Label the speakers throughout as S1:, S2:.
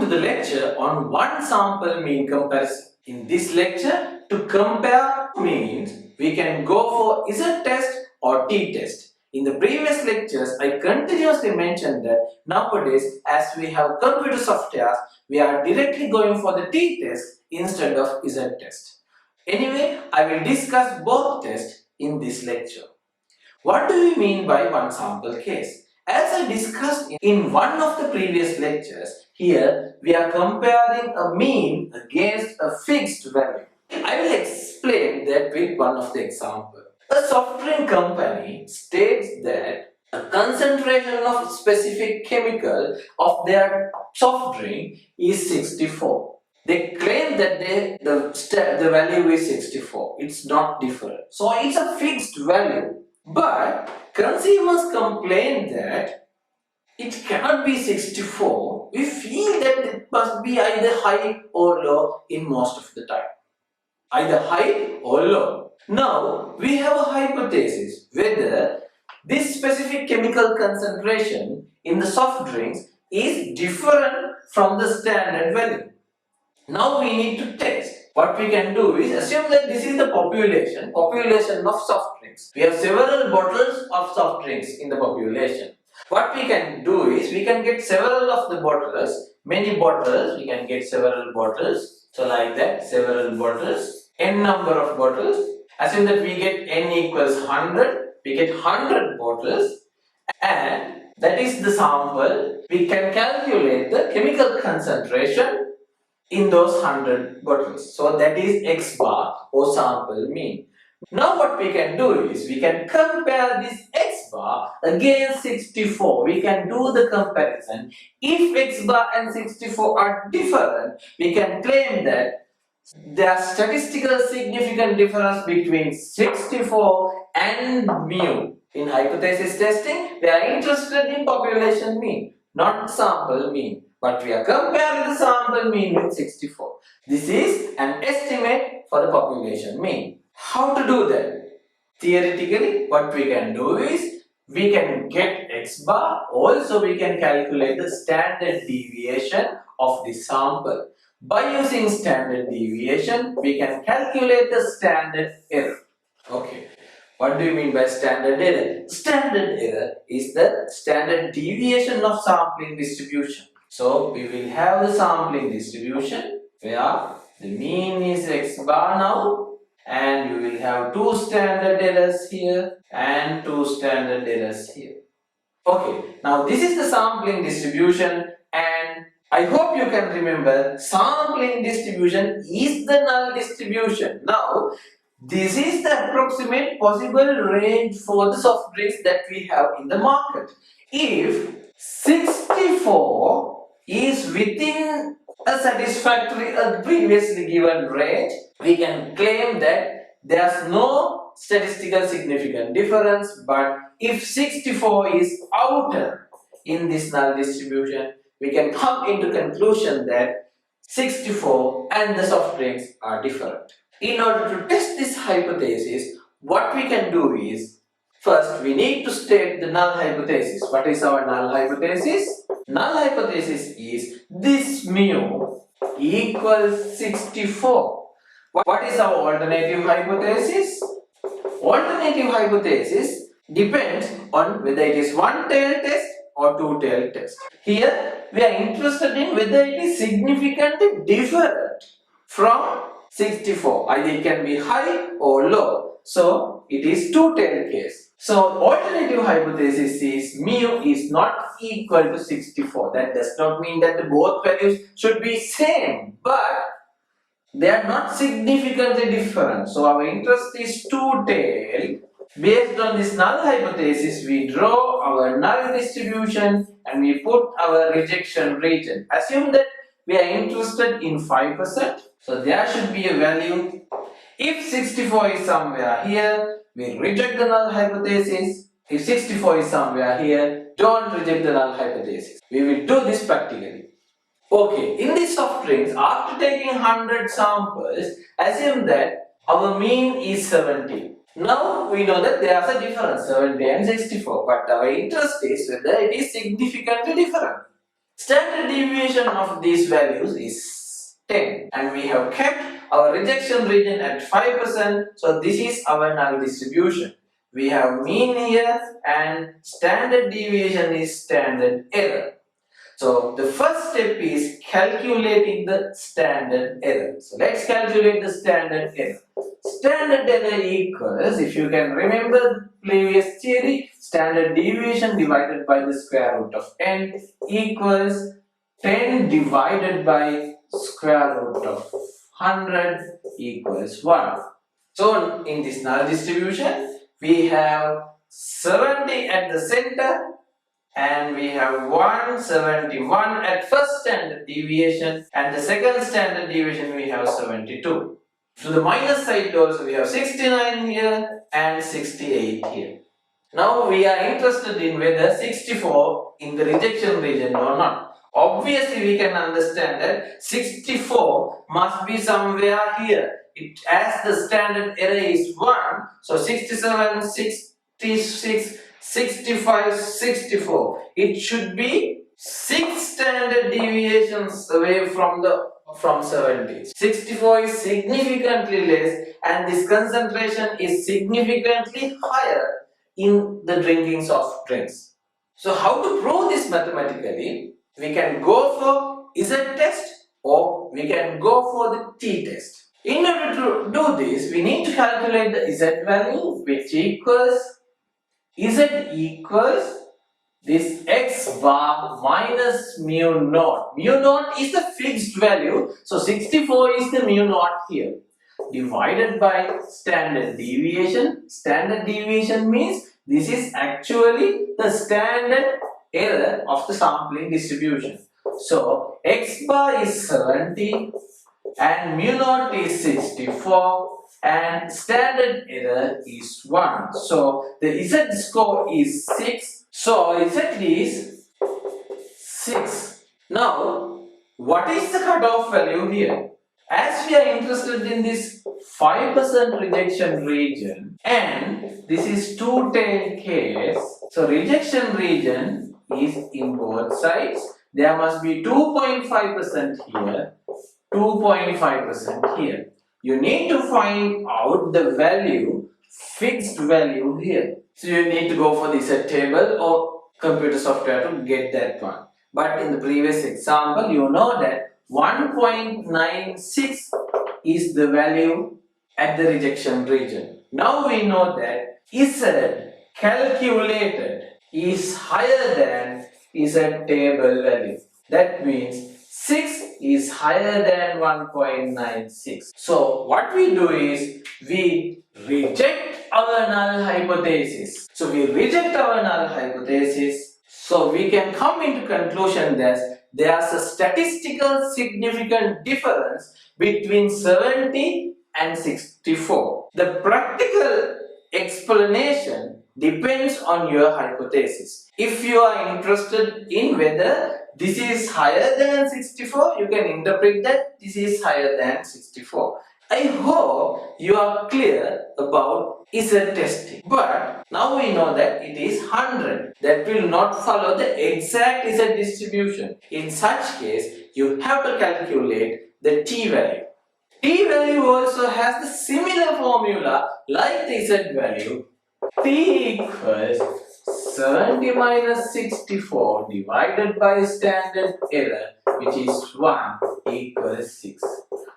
S1: to the lecture on one sample mean comparison. In this lecture, to compare means, we can go for z-test or t-test. In the previous lectures, I continuously mentioned that nowadays, as we have computer software, we are directly going for the t-test instead of z-test. Anyway, I will discuss both tests in this lecture. What do we mean by one sample case? As I discussed in one of the previous lectures, here we are comparing a mean against a fixed value. I will explain that with one of the examples. A soft drink company states that a concentration of specific chemical of their soft drink is 64. They claim that the value is 64. It's not different. So it's a fixed value. But consumers complain that it cannot be 64. We feel that it must be either high or low in most of the time. Either high or low. Now, we have a hypothesis whether this specific chemical concentration in the soft drinks is different from the standard value. Now we need to test. What we can do is assume that this is the population of soft drinks. We have several bottles of soft drinks in the population. What we can do is we can get several of the bottles, many bottles, we can get several bottles. So like that, several bottles, n number of bottles. Assume that we get n equals 100, we get 100 bottles, and that is the sample. We can calculate the chemical concentration in those 100 bottles. So that is x bar or sample mean. Now what we can do is we can compare this x bar against 64. We can do the comparison. If x bar and 64 are different, we can claim that there is statistical significant difference between 64 and mu. In hypothesis testing, we are interested in population mean, not sample mean. But we are comparing the sample mean with 64. This is an estimate for the population mean. How to do that? Theoretically, what we can do is we can get x bar. Also, we can calculate the standard deviation of the sample. By using standard deviation, we can calculate the standard error. Okay. What do you mean by standard error? Standard error is the standard deviation of sampling distribution. So we will have the sampling distribution where the mean is x bar now, and we will have two standard errors here and two standard errors here. Okay, now this is the sampling distribution, and I hope you can remember sampling distribution is the null distribution. Now this is the approximate possible range for the soft drinks that we have in the market. If 64 is within a satisfactory previously given range, we can claim that there's no statistical significant difference. But if 64 is outer in this null distribution, we can come into conclusion that 64 and the soft drinks are different. In order to test this hypothesis, what we can do is, first we need to state the null hypothesis. What is our null hypothesis? Null hypothesis is this mu equals 64. What is our alternative hypothesis? Alternative hypothesis depends on whether it is one-tailed test or two-tailed test. Here we are interested in whether it is significantly different from 64. Either it can be high or low. So it is two-tailed case. So alternative hypothesis is mu is not equal to 64. That does not mean that the both values should be same, but they are not significantly different. So our interest is two-tailed. Based on this null hypothesis, we draw our null distribution and we put our rejection region. Assume that we are interested in 5%. So there should be a value. If 64 is somewhere here, we reject the null hypothesis. If 64 is somewhere here, don't reject the null hypothesis. We will do this practically. Okay, in these soft drinks, after taking 100 samples, assume that our mean is 70. Now we know that there is a difference, 70 and 64, but our interest is whether it is significantly different. Standard deviation of these values is 10 and we have kept our rejection region at 5%. So this is our null distribution. We have mean here and standard deviation is standard error. So the first step is calculating the standard error. So let's calculate the standard error. Standard error equals, if you can remember the previous theory, standard deviation divided by the square root of n equals 10 divided by square root of 100 equals 1. So in this null distribution, we have 70 at the center and we have 171 at first standard deviation and the second standard deviation we have 72. To the minus side also we have 69 here and 68 here. Now we are interested in whether 64 in the rejection region or not. Obviously we can understand that 64 must be somewhere here. As the standard error is 1, so 67, 66, 65, 64. It should be 6 standard deviations away from 70. 64 is significantly less and this concentration is significantly higher in the drinking soft drinks. So how to prove this mathematically? We can go for Z test or we can go for the T test. In order to do this, we need to calculate the Z value, which equals Z equals this x bar minus mu naught. Mu naught is the fixed value, so 64 is the mu naught here. Divided by standard deviation. Standard deviation means this is actually the standard error of the sampling distribution. So x bar is 70 and mu naught is 64 and standard error is 1. So the Z score is 6. So Z is 6. Now what is the cutoff value here? As we are interested in this 5% rejection region and this is two-tailed case, so rejection region is in both sides. There must be 2.5% here, 2.5% here. You need to find out the value, fixed value here. So you need to go for the Z table or computer software to get that one. But in the previous example, you know that 1.96 is the value at the rejection region. Now we know that Z calculated is higher than Z table value. That means 6 is higher than 1.96. So what we do is we reject our null hypothesis. So we reject our null hypothesis. So we can come into conclusion that there's a statistical significant difference between 70 and 64. The practical explanation depends on your hypothesis. If you are interested in whether this is higher than 64, you can interpret that this is higher than 64. I hope you are clear about Z testing. But now we know that it is 100. That will not follow the exact Z distribution. In such case, you have to calculate the T value. T value also has the similar formula like the Z value. T equals 70 minus 64 divided by standard error, which is 1, equals 6.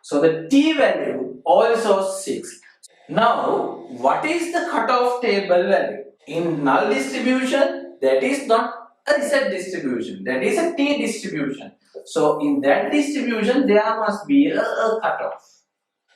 S1: So the T value also 6. Now, what is the cutoff table value? In null distribution, that is not a Z distribution, that is a T distribution. So in that distribution, there must be a cutoff.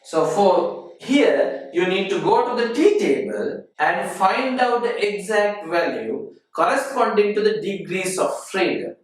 S1: So for here, you need to go to the T table and find out the exact value corresponding to the degrees of freedom.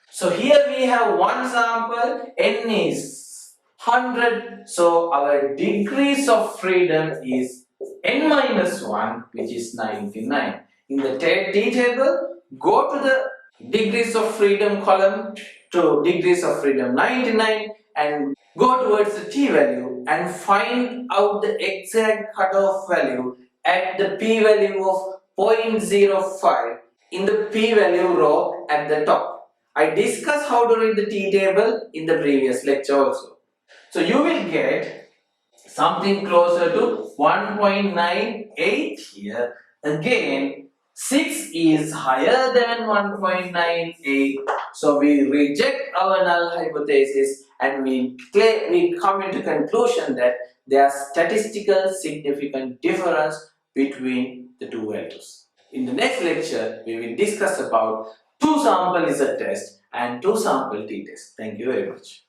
S1: So here we have one sample, n is 100. So our degrees of freedom is n minus 1, which is 99. In the T table, go to the degrees of freedom column to degrees of freedom 99 and go towards the T value and find out the exact cutoff value at the P value of 0.05 in the P value row at the top. I discussed how to read the t-table in the previous lecture also. So you will get something closer to 1.98 here. Again, 6 is higher than 1.98. So we reject our null hypothesis and we come into conclusion that there is statistical significant difference between the two values. In the next lecture, we will discuss about two sample is a test and two sample t-test. Thank you very much.